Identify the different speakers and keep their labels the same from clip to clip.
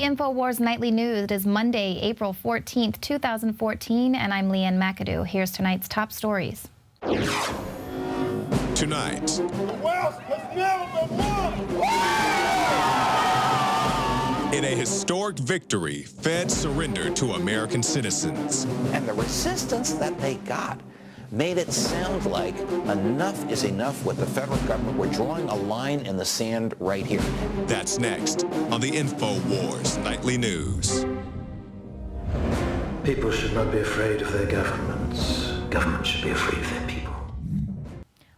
Speaker 1: Infowars Nightly News. It is Monday, April 14th, 2014, and I'm Ann McAdoo. Here's tonight's top stories.
Speaker 2: Tonight.
Speaker 3: The West has never been won!
Speaker 2: In a historic victory, feds surrendered to American citizens.
Speaker 4: And the resistance that they got made it sound like enough is enough with the federal government. We're drawing a line in the sand right here.
Speaker 2: That's next on the Infowars Nightly News.
Speaker 5: People should not be afraid of their governments. Governments should be afraid of their people.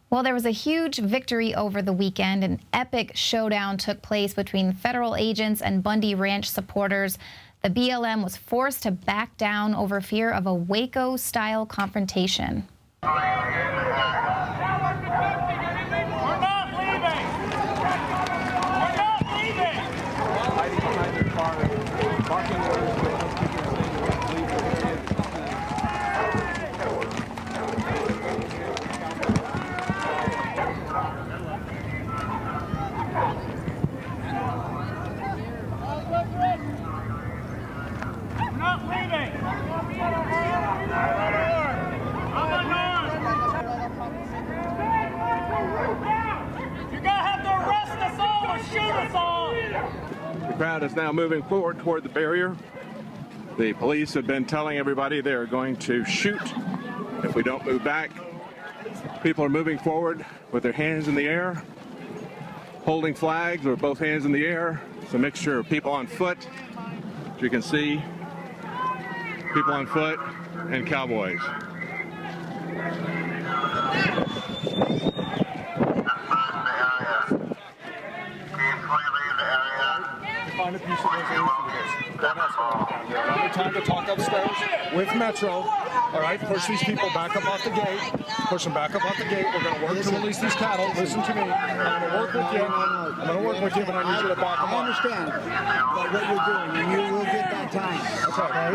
Speaker 1: Well, there was a huge victory over the weekend. An epic showdown took place between federal agents and Bundy Ranch supporters. The BLM was forced to back down over fear of a Waco-style confrontation.
Speaker 3: We're not leaving! We're not leaving!
Speaker 6: Hiding behind their car, barking orders, but those people are saying they won't leave the area.
Speaker 3: We're not leaving! You're gonna have to arrest us all or shoot us all!
Speaker 6: The crowd is now moving forward toward the barrier. The police have been telling everybody they are going to shoot if we don't move back. People are moving forward with their hands in the air, holding flags with both hands in the air. It's a mixture of people on foot, as you can see, people on foot and cowboys.
Speaker 7: Find a piece of resolution to this. Don't ask me. Another time to talk upstairs with Metro. All right, push these people back up off the gate. Push them back up off the gate. We're going to work to release these cattle. Listen to me. I'm going to work with you. I'm going to work with you, but I need you to back them up.
Speaker 8: I understand what you're doing, and you will get that time.
Speaker 7: Okay.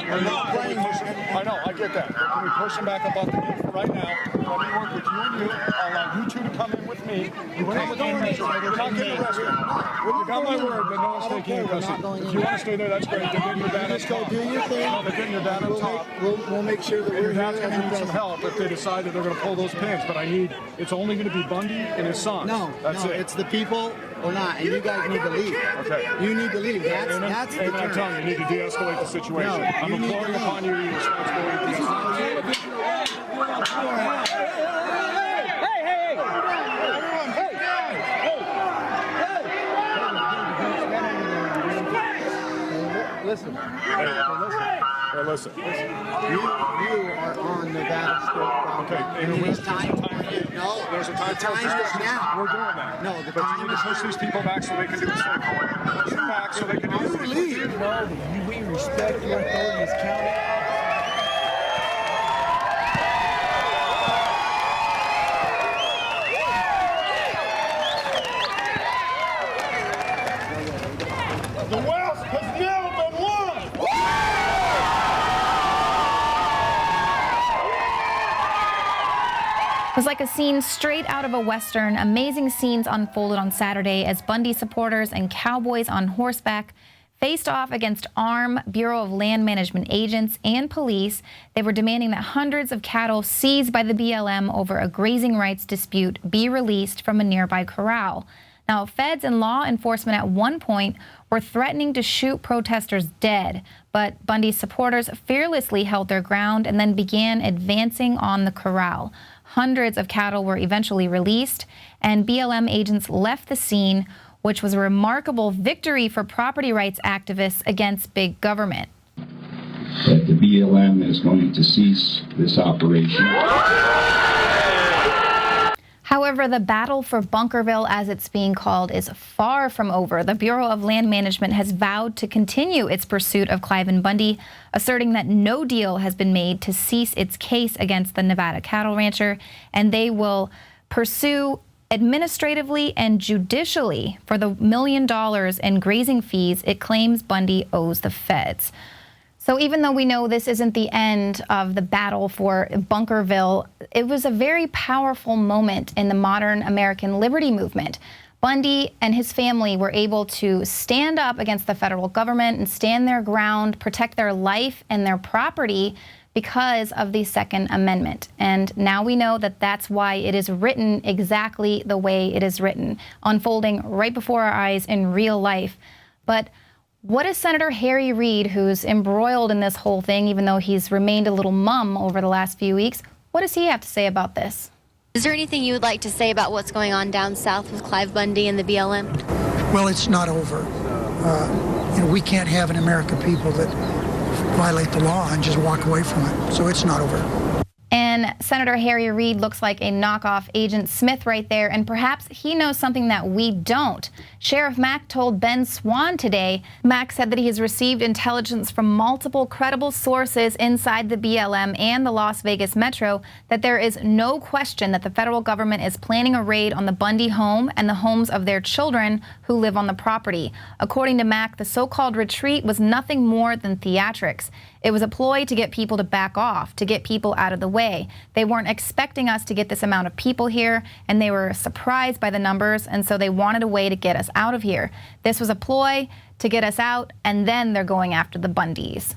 Speaker 7: We're not playing. I know, I get that. But can we push them back up off the gate for right now? Let me work with you and you. I'll allow you two to come in with me. You come with me. We're not getting arrested. You got my word that no one's taking you custody. If you want to stay there, that's great. They're getting your dad on top.
Speaker 8: Do your thing.
Speaker 7: No, they're getting your dad on top.
Speaker 8: We'll make sure that
Speaker 7: Your dad's going to need some help if they decide that they're going to pull those pins. But it's only going to be Bundy and his son.
Speaker 8: No, it's the people or not, and you guys need to leave.
Speaker 7: Okay.
Speaker 8: You need to leave. That's the
Speaker 7: and I'm telling you, you need to de-escalate the situation.
Speaker 8: No,
Speaker 7: I'm
Speaker 8: you need
Speaker 7: imploring
Speaker 8: to
Speaker 7: upon you your responsibility.
Speaker 8: Listen.
Speaker 7: Hey, listen.
Speaker 8: You are on Nevada State property.
Speaker 7: Okay.
Speaker 8: And it is time. No,
Speaker 7: There's a time.
Speaker 8: the time is now.
Speaker 7: We're doing that.
Speaker 8: No, the
Speaker 7: but
Speaker 8: time
Speaker 7: you need to push these people back so they can do the same. Push them back so they can do the same.
Speaker 8: Leave.
Speaker 7: No, we respect your authority as county.
Speaker 3: The West has never been won!
Speaker 1: It was like a scene straight out of a Western. Amazing scenes unfolded on Saturday as Bundy supporters and cowboys on horseback faced off against armed Bureau of Land Management agents and police. They were demanding that hundreds of cattle seized by the BLM over a grazing rights dispute be released from a nearby corral. Now, feds and law enforcement at one point were threatening to shoot protesters dead, but Bundy's supporters fearlessly held their ground and then began advancing on the corral. Hundreds of cattle were eventually released, and BLM agents left the scene, which was a remarkable victory for property rights activists against big government.
Speaker 9: That the BLM is going to cease this operation.
Speaker 1: However, the battle for Bunkerville, as it's being called, is far from over. The Bureau of Land Management has vowed to continue its pursuit of Cliven Bundy, asserting that no deal has been made to cease its case against the Nevada cattle rancher, and they will pursue administratively and judicially for the $1 million in grazing fees it claims Bundy owes the feds. So even though we know this isn't the end of the battle for Bunkerville, it was a very powerful moment in the modern American liberty movement. Bundy and his family were able to stand up against the federal government and stand their ground, protect their life and their property because of the Second Amendment. And now we know that that's why it is written exactly the way it is written, unfolding right before our eyes in real life. But what is Senator Harry Reid, who's embroiled in this whole thing, even though he's remained a little mum over the last few weeks, what does he have to say about this?
Speaker 10: Is there anything you would like to say about what's going on down south with Clive Bundy and the BLM?
Speaker 11: Well, it's not over. We can't have in America people that violate the law and just walk away from it. So it's not over.
Speaker 1: And Senator Harry Reid looks like a knockoff Agent Smith right there, and perhaps he knows something that we don't. Sheriff Mack told Ben Swan today. Mack said that he has received intelligence from multiple credible sources inside the BLM and the Las Vegas Metro that there is no question that the federal government is planning a raid on the Bundy home and the homes of their children who live on the property. According to Mack, the so-called retreat was nothing more than theatrics. It was a ploy to get people to back off, to get people out of the way. They weren't expecting us to get this amount of people here, and they were surprised by the numbers, and so they wanted a way to get us out of here. This was a ploy to get us out, and then they're going after the Bundys.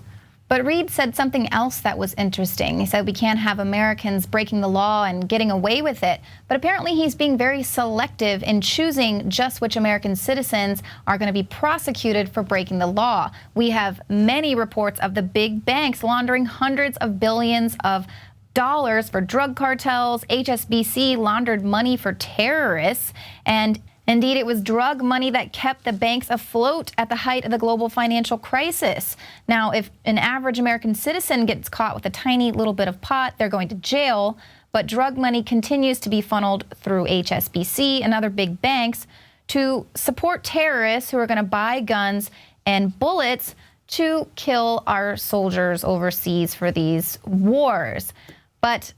Speaker 1: But Reid said something else that was interesting. He said we can't have Americans breaking the law and getting away with it. But apparently he's being very selective in choosing just which American citizens are going to be prosecuted for breaking the law. We have many reports of the big banks laundering hundreds of billions of dollars for drug cartels. HSBC laundered money for terrorists, and indeed, it was drug money that kept the banks afloat at the height of the global financial crisis. Now, if an average American citizen gets caught with a tiny little bit of pot, they're going to jail. But drug money continues to be funneled through HSBC and other big banks to support terrorists who are going to buy guns and bullets to kill our soldiers overseas for these wars. But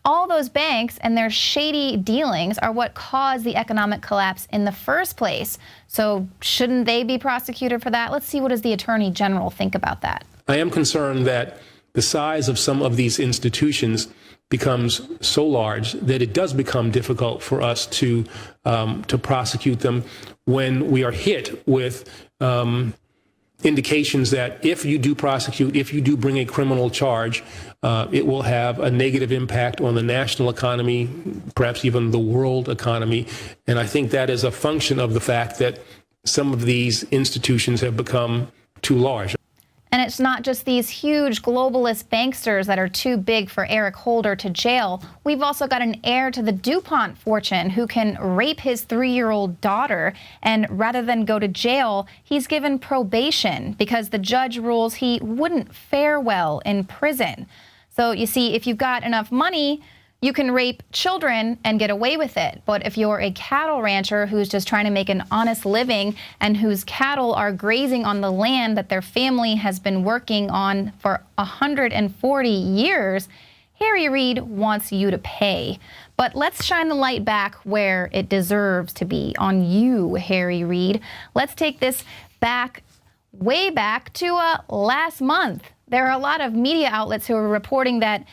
Speaker 1: all those banks and their shady dealings are what caused the economic collapse in the first place. So shouldn't they be prosecuted for that? Let's see, what does the Attorney General think about that?
Speaker 12: I am concerned that the size of some of these institutions becomes so large that it does become difficult for us to prosecute them when we are hit with indications that if you do prosecute, if you do bring a criminal charge, it will have a negative impact on the national economy, perhaps even the world economy. And I think that is a function of the fact that some of these institutions have become too large.
Speaker 1: And it's not just these huge globalist banksters that are too big for Eric Holder to jail. We've also got an heir to the DuPont fortune who can rape his 3-year-old daughter, and rather than go to jail, he's given probation because the judge rules he wouldn't fare well in prison. So you see, if you've got enough money, you can rape children and get away with it. But if you're a cattle rancher who's just trying to make an honest living and whose cattle are grazing on the land that their family has been working on for 140 years, Harry Reid wants you to pay. But let's shine the light back where it deserves to be, on you, Harry Reid. Let's take this back, way back to last month. There are a lot of media outlets who are reporting that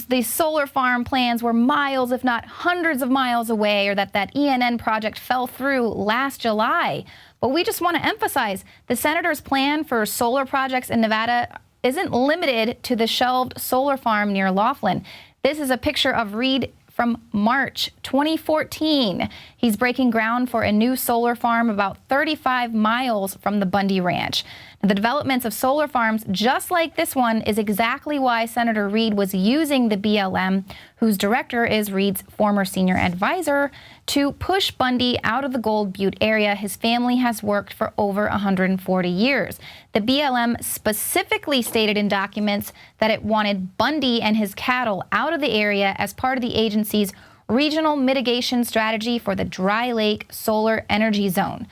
Speaker 1: these solar farm plans were miles, if not hundreds of miles away, or that ENN project fell through last July. But we just want to emphasize the senator's plan for solar projects in Nevada isn't limited to the shelved solar farm near Laughlin. This is a picture of Reid from March 2014. He's breaking ground for a new solar farm about 35 miles from the Bundy Ranch. The developments of solar farms just like this one is exactly why Senator Reid was using the BLM, whose director is Reid's former senior advisor, to push Bundy out of the Gold Butte area his family has worked for over 140 years. The BLM specifically stated in documents that it wanted Bundy and his cattle out of the area as part of the agency's regional mitigation strategy for the Dry Lake Solar Energy Zone.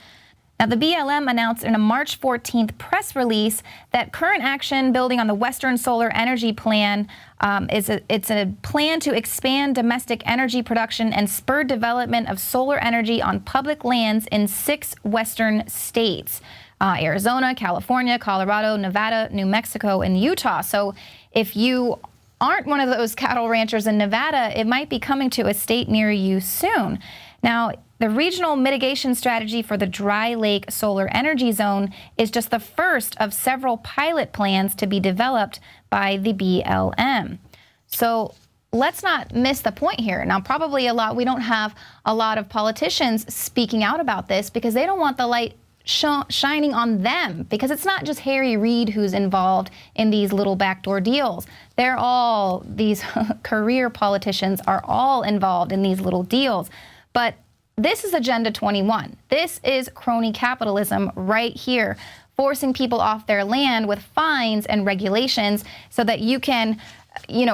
Speaker 1: Now, the BLM announced in a March 14th press release that current action building on the Western Solar Energy Plan it's a plan to expand domestic energy production and spur development of solar energy on public lands in 6 western states, Arizona, California, Colorado, Nevada, New Mexico, and Utah. So if you aren't one of those cattle ranchers in Nevada, it might be coming to a state near you soon. Now, the regional mitigation strategy for the Dry Lake Solar Energy Zone is just the first of several pilot plans to be developed by the BLM. So let's not miss the point here. Now, probably we don't have a lot of politicians speaking out about this because they don't want the light shining on them, because it's not just Harry Reid who's involved in these little backdoor deals. These career politicians are all involved in these little deals. But this is Agenda 21. This is crony capitalism right here, forcing people off their land with fines and regulations so that you can,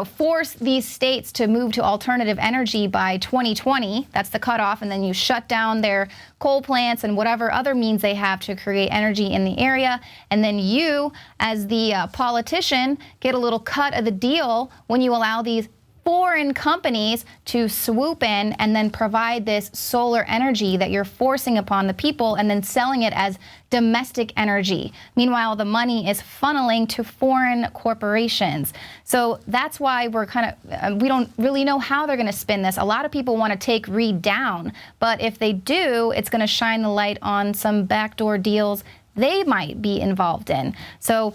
Speaker 1: force these states to move to alternative energy by 2020. That's the cutoff. And then you shut down their coal plants and whatever other means they have to create energy in the area. And then you, as the politician, get a little cut of the deal when you allow these foreign companies to swoop in and then provide this solar energy that you're forcing upon the people and then selling it as domestic energy. Meanwhile, the money is funneling to foreign corporations. So that's why we don't really know how they're going to spin this. A lot of people want to take Reid down, but if they do, it's going to shine the light on some backdoor deals they might be involved in. So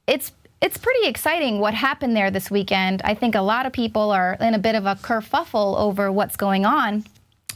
Speaker 1: it's pretty exciting what happened there this weekend. I think a lot of people are in a bit of a kerfuffle over what's going on.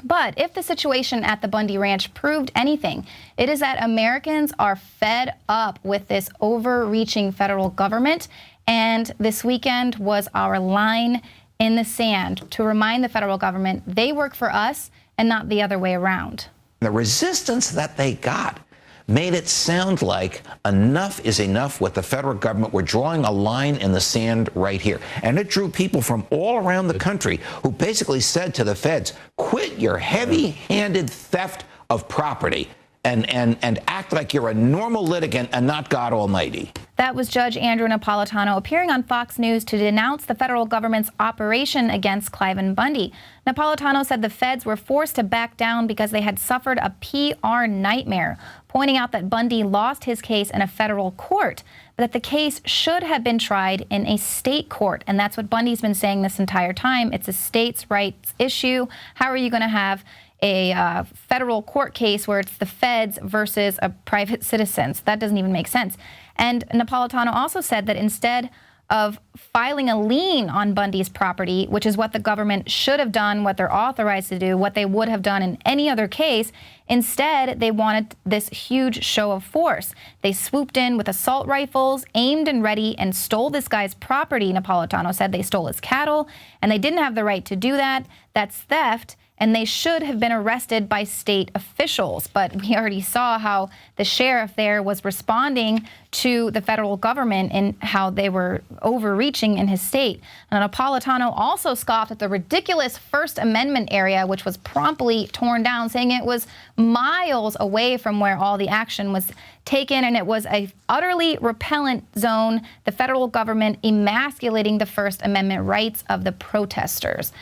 Speaker 1: But if the situation at the Bundy Ranch proved anything, it is that Americans are fed up with this overreaching federal government. And this weekend was our line in the sand to remind the federal government they work for us and not the other way around.
Speaker 4: The resistance that they got made it sound like enough is enough with the federal government. We're drawing a line in the sand right here. And it drew people from all around the country who basically said to the feds, quit your heavy-handed theft of property and act like you're a normal litigant and not God Almighty.
Speaker 1: That was Judge Andrew Napolitano appearing on Fox News to denounce the federal government's operation against Cliven Bundy. Napolitano said the feds were forced to back down because they had suffered a PR nightmare, pointing out that Bundy lost his case in a federal court, but that the case should have been tried in a state court. And that's what Bundy's been saying this entire time. It's a states' rights issue. How are you going to have a federal court case where it's the feds versus a private citizen? So that doesn't even make sense. And Napolitano also said that instead of filing a lien on Bundy's property, which is what the government should have done, what they're authorized to do, what they would have done in any other case, instead they wanted this huge show of force. They swooped in with assault rifles, aimed and ready, and stole this guy's property. Napolitano said they stole his cattle, and they didn't have the right to do that. That's theft. And they should have been arrested by state officials. But we already saw how the sheriff there was responding to the federal government and how they were overreaching in his state. And Napolitano also scoffed at the ridiculous First Amendment area, which was promptly torn down, saying it was miles away from where all the action was taken, and it was a utterly repellent zone, the federal government emasculating the First Amendment rights of the protesters.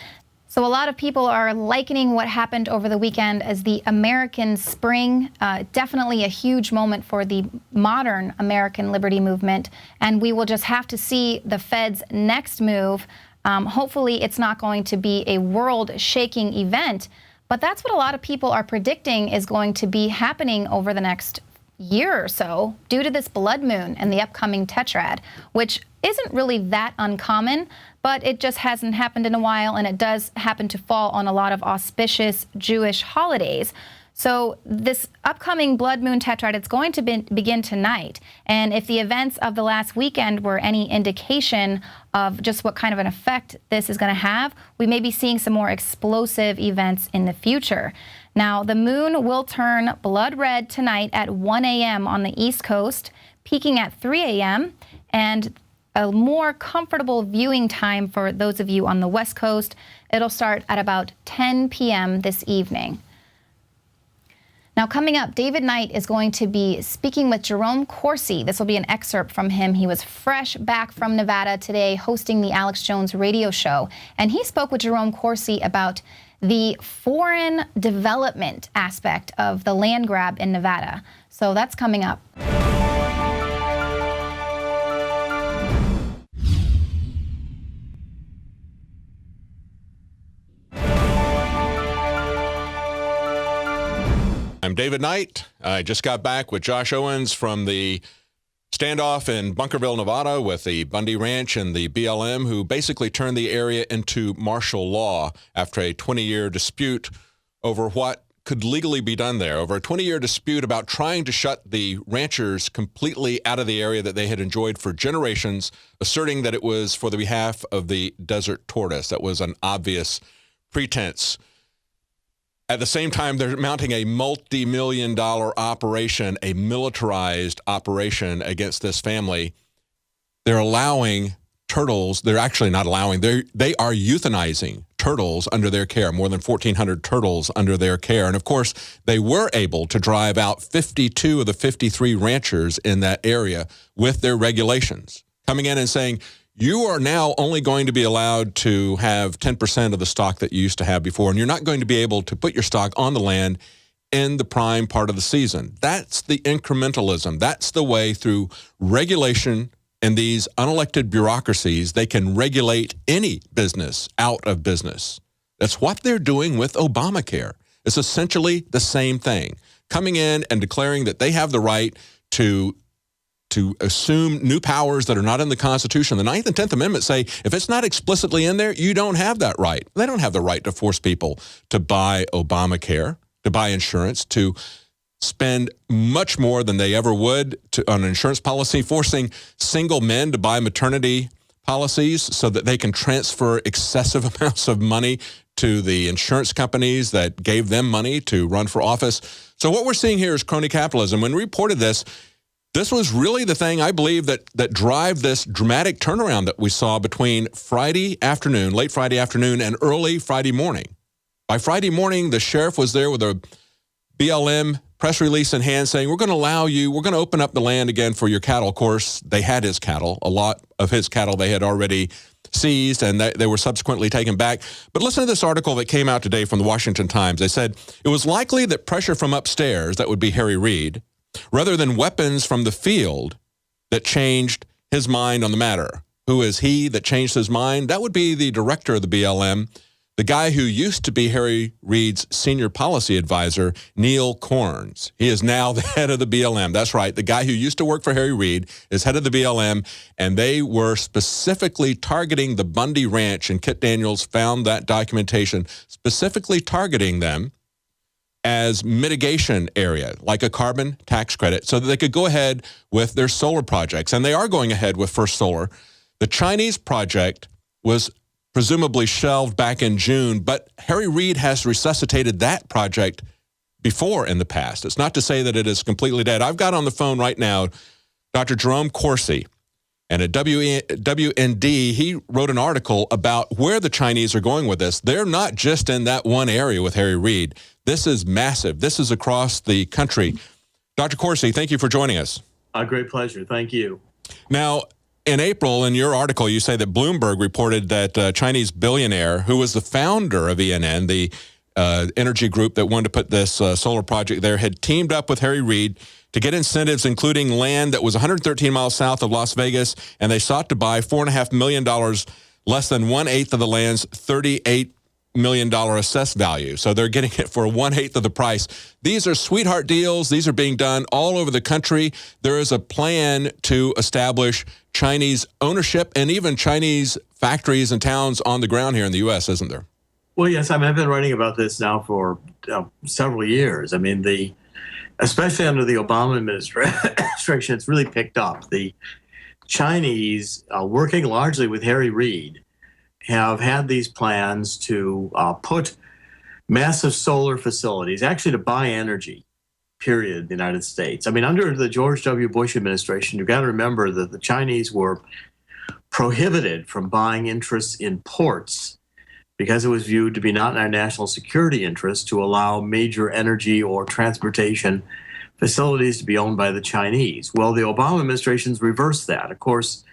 Speaker 1: So a lot of people are likening what happened over the weekend as the American Spring, definitely a huge moment for the modern American liberty movement. And we will just have to see the Fed's next move. Hopefully it's not going to be a world-shaking event, but that's what a lot of people are predicting is going to be happening over the next year or so due to this blood moon and the upcoming tetrad, which isn't really that uncommon, but it just hasn't happened in a while, and it does happen to fall on a lot of auspicious Jewish holidays. So this upcoming blood moon tetrad, it's going to begin tonight. And if the events of the last weekend were any indication of just what kind of an effect this is going to have, we may be seeing some more explosive events in the future. Now, the moon will turn blood red tonight at 1 a.m. on the East Coast, peaking at 3 a.m., and a more comfortable viewing time for those of you on the West Coast. It'll start at about 10 p.m. this evening. Now, coming up, David Knight is going to be speaking with Jerome Corsi. This will be an excerpt from him. He was fresh back from Nevada today hosting the Alex Jones radio show, and he spoke with Jerome Corsi about the foreign development aspect of the land grab in Nevada. So that's coming up.
Speaker 13: I'm David Knight. I just got back with Josh Owens from the standoff in Bunkerville, Nevada with the Bundy Ranch and the BLM, who basically turned the area into martial law after a 20-year dispute over what could legally be done there, over a 20-year dispute about trying to shut the ranchers completely out of the area that they had enjoyed for generations, asserting that it was for the behalf of the desert tortoise. That was an obvious pretense. At the same time, they're mounting a multi-million-dollar operation, a militarized operation against this family. They're allowing turtles, they're actually not allowing, they are euthanizing turtles under their care, more than 1,400 turtles under their care. And of course, they were able to drive out 52 of the 53 ranchers in that area with their regulations, coming in and saying, you are now only going to be allowed to have 10% of the stock that you used to have before, and you're not going to be able to put your stock on the land in the prime part of the season. That's the incrementalism. That's the way through regulation and these unelected bureaucracies, they can regulate any business out of business. That's what they're doing with Obamacare. It's essentially the same thing, coming in and declaring that they have the right to assume new powers that are not in the Constitution. The 9th and 10th Amendment say if it's not explicitly in there, you don't have that right. They don't have the right to force people to buy Obamacare, to buy insurance, to spend much more than they ever would on an insurance policy, forcing single men to buy maternity policies so that they can transfer excessive amounts of money to the insurance companies that gave them money to run for office. So what we're seeing here is crony capitalism. When we reported this was really the thing, I believe, that drive this dramatic turnaround that we saw between Friday afternoon, late Friday afternoon, and early Friday morning. By Friday morning, the sheriff was there with a BLM press release in hand saying, we're going to open up the land again for your cattle. Of course, they had his cattle. A lot of his cattle they had already seized, and they were subsequently taken back. But listen to this article that came out today from the Washington Times. They said, it was likely that pressure from upstairs, that would be Harry Reid, rather than weapons from the field, that changed his mind on the matter. Who is he that changed his mind? That would be the director of the BLM, the guy who used to be Harry Reid's senior policy advisor, Neil Corns. He is now the head of the BLM. That's right. The guy who used to work for Harry Reid is head of the BLM, and they were specifically targeting the Bundy Ranch, and Kit Daniels found that documentation, specifically targeting them as mitigation area, like a carbon tax credit, so that they could go ahead with their solar projects. And they are going ahead with First Solar. The Chinese project was presumably shelved back in June, but Harry Reid has resuscitated that project before in the past. It's not to say that it is completely dead. I've got on the phone right now Dr. Jerome Corsi, and at WND, he wrote an article about where the Chinese are going with this. They're not just in that one area with Harry Reid. This is massive. This is across the country. Dr. Corsi, thank you for joining us.
Speaker 14: A great pleasure. Thank you.
Speaker 13: Now, in April, in your article, you say that Bloomberg reported that a Chinese billionaire who was the founder of ENN, the energy group that wanted to put this solar project there, had teamed up with Harry Reid to get incentives, including land that was 113 miles south of Las Vegas, and they sought to buy $4.5 million, less than 1/8 of the land's $38 million assessed value. So they're getting it for 1/8 of the price. These are sweetheart deals. These are being done all over the country. There is a plan to establish Chinese ownership and even Chinese factories and towns on the ground here in the U.S., isn't there?
Speaker 14: Well, yes, I've been writing about this now for several years. I mean, especially under the Obama administration, it's really picked up. The Chinese, working largely with Harry Reid, have had these plans to put massive solar facilities, actually to buy energy, period, in the United States. I mean, under the George W. Bush administration, you've got to remember that the Chinese were prohibited from buying interests in ports because it was viewed to be not in our national security interest to allow major energy or transportation facilities to be owned by the Chinese. Well, the Obama administration's reversed that. Of course,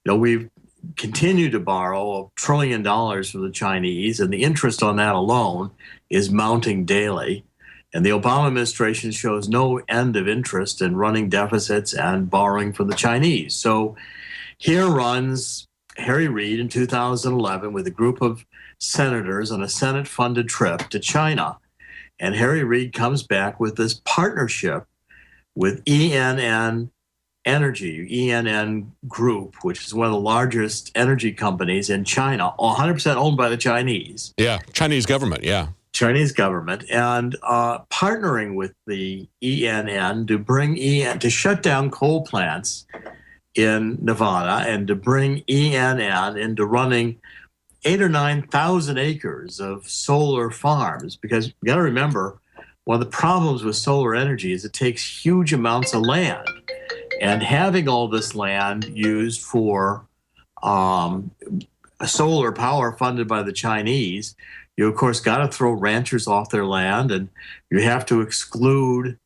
Speaker 14: we've continued to borrow $1 trillion from the Chinese, and the interest on that alone is mounting daily. And the Obama administration shows no end of interest in running deficits and borrowing from the Chinese. So here runs Harry Reid in 2011 with a group of senators on a Senate-funded trip to China. And Harry Reid comes back with this partnership with ENN Energy, ENN Group, which is one of the largest energy companies in China, 100% owned by the Chinese.
Speaker 13: Yeah, Chinese government, yeah.
Speaker 14: Chinese government, and partnering with the ENN to shut down coal plants in Nevada and to bring ENN into running 8,000 or 9,000 acres of solar farms. Because you got to remember, one of the problems with solar energy is it takes huge amounts of land. And having all this land used for solar power funded by the Chinese, you, of course, got to throw ranchers off their land, and you have to exclude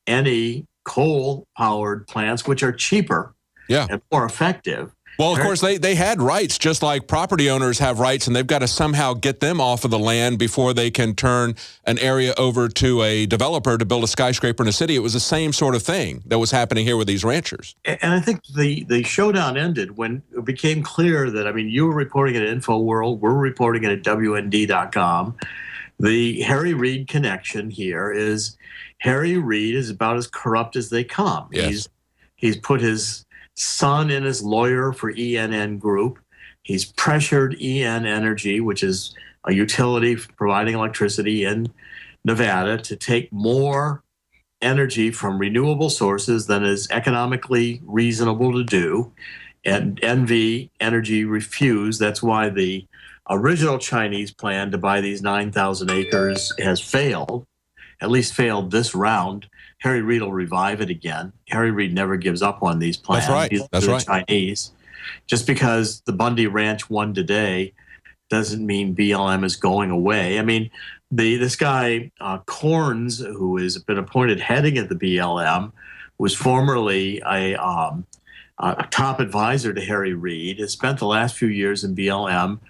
Speaker 14: any coal-powered plants, which are cheaper and more effective.
Speaker 13: Well, of course, they had rights, just like property owners have rights, and they've got to somehow get them off of the land before they can turn an area over to a developer to build a skyscraper in a city. It was the same sort of thing that was happening here with these ranchers.
Speaker 14: And I think the showdown ended when it became clear that, I mean, you were reporting it at Infoworld, we're reporting it at WND.com. The Harry Reid connection here is Harry Reid is about as corrupt as they come.
Speaker 13: Yes.
Speaker 14: He's put his son in as lawyer for ENN Group. He's pressured EN Energy, which is a utility providing electricity in Nevada, to take more energy from renewable sources than is economically reasonable to do. And NV Energy refused. That's why the original Chinese plan to buy these 9,000 acres has failed, at least failed this round. Harry Reid will revive it again. Harry Reid never gives up on these plans.
Speaker 13: That's right. That's right.
Speaker 14: Chinese. Just because the Bundy Ranch won today doesn't mean BLM is going away. I mean, this guy, Corns, who has been appointed heading at the BLM, was formerly a top advisor to Harry Reid, has spent the last few years in BLM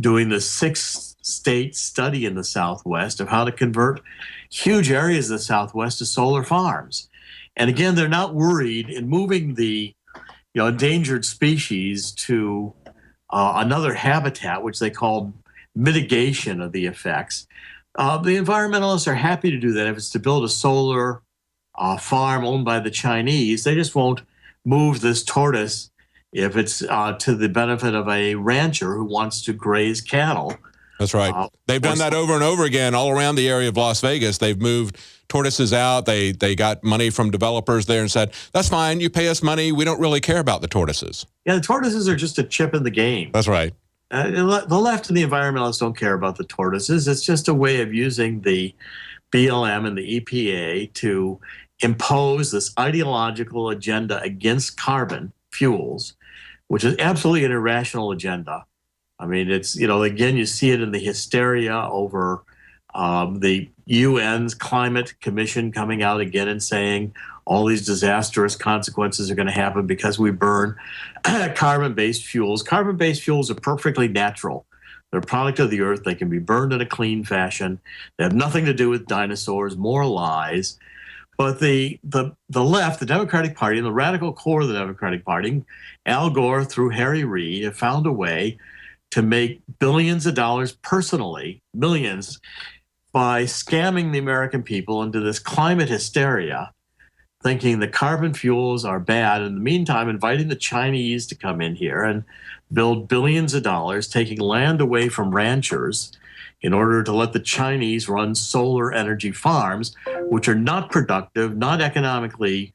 Speaker 14: doing the 6-state study in the Southwest of how to convert huge areas of the Southwest to solar farms. And again, they're not worried in moving the endangered species to another habitat, which they call mitigation of the effects. The environmentalists are happy to do that. If it's to build a solar farm owned by the Chinese, they just won't move this tortoise if it's to the benefit of a rancher who wants to graze cattle.
Speaker 13: That's right. They've done that over and over again all around the area of Las Vegas. They've moved tortoises out. They got money from developers there and said, that's fine, you pay us money, we don't really care about the tortoises.
Speaker 14: Yeah, the tortoises are just a chip in the game.
Speaker 13: That's right.
Speaker 14: The left and the environmentalists don't care about the tortoises. It's just a way of using the BLM and the EPA to impose this ideological agenda against carbon fuels, which is absolutely an irrational agenda. I mean, it's, again, you see it in the hysteria over the UN's climate commission coming out again and saying all these disastrous consequences are going to happen because we burn carbon-based fuels. Carbon-based fuels are perfectly natural. They're a product of the earth. They can be burned in a clean fashion. They have nothing to do with dinosaurs, more lies. But the left, the Democratic Party, and the radical core of the Democratic Party, Al Gore through Harry Reid, have found a way to make billions of dollars personally, millions, by scamming the American people into this climate hysteria, thinking the carbon fuels are bad. In the meantime, inviting the Chinese to come in here and build billions of dollars, taking land away from ranchers in order to let the Chinese run solar energy farms, which are not productive, not economically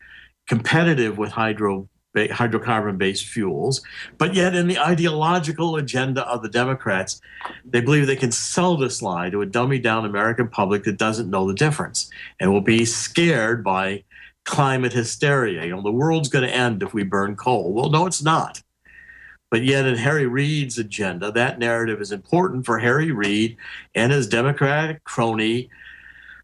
Speaker 14: competitive with hydrocarbon-based fuels, but yet in the ideological agenda of the Democrats, they believe they can sell this lie to a dummy-down American public that doesn't know the difference and will be scared by climate hysteria. The world's going to end if we burn coal. Well, no, it's not. But yet in Harry Reid's agenda, that narrative is important for Harry Reid and his Democratic crony,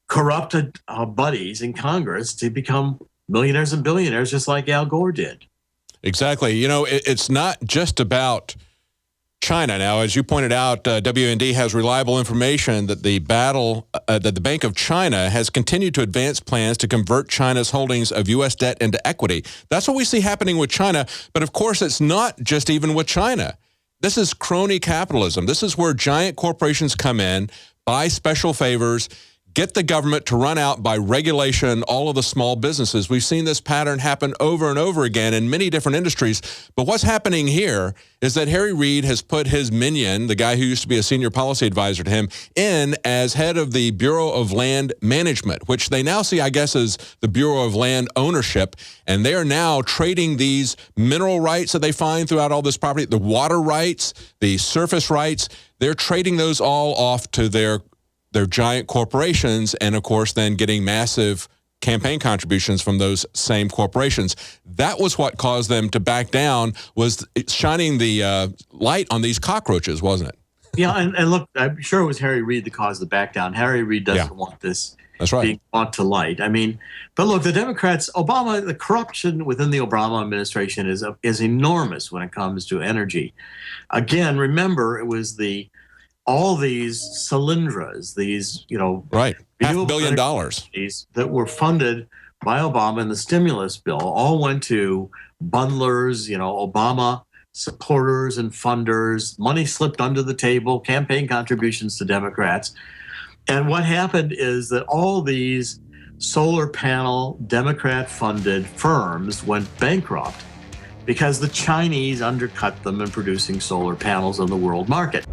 Speaker 14: corrupted buddies in Congress to become millionaires and billionaires just like Al Gore did.
Speaker 13: Exactly. It's not just about China. Now, as you pointed out, WND has reliable information that the Bank of China has continued to advance plans to convert China's holdings of U.S. debt into equity. That's what we see happening with China. But of course, it's not just even with China. This is crony capitalism. This is where giant corporations come in, buy special favors, get the government to run out by regulation all of the small businesses. We've seen this pattern happen over and over again in many different industries. But what's happening here is that Harry Reid has put his minion, the guy who used to be a senior policy advisor to him, in as head of the Bureau of Land Management, which they now see, I guess, as the Bureau of Land Ownership. And they are now trading these mineral rights that they find throughout all this property, the water rights, the surface rights. They're trading those all off to their giant corporations, and of course then getting massive campaign contributions from those same corporations. That was what caused them to back down, was shining the light on these cockroaches, wasn't it?
Speaker 14: Yeah, and look, I'm sure it was Harry Reid that caused the back down. Harry Reid doesn't want this being brought to light. I mean, but look, the Democrats, the corruption within the Obama administration is enormous when it comes to energy. Again, remember, it was all these cylinders, these,
Speaker 13: $500 million
Speaker 14: that were funded by Obama in the stimulus bill, all went to bundlers, Obama supporters and funders. Money slipped under the table, campaign contributions to Democrats. And what happened is that all these solar panel Democrat-funded firms went bankrupt because the Chinese undercut them in producing solar panels on the world market.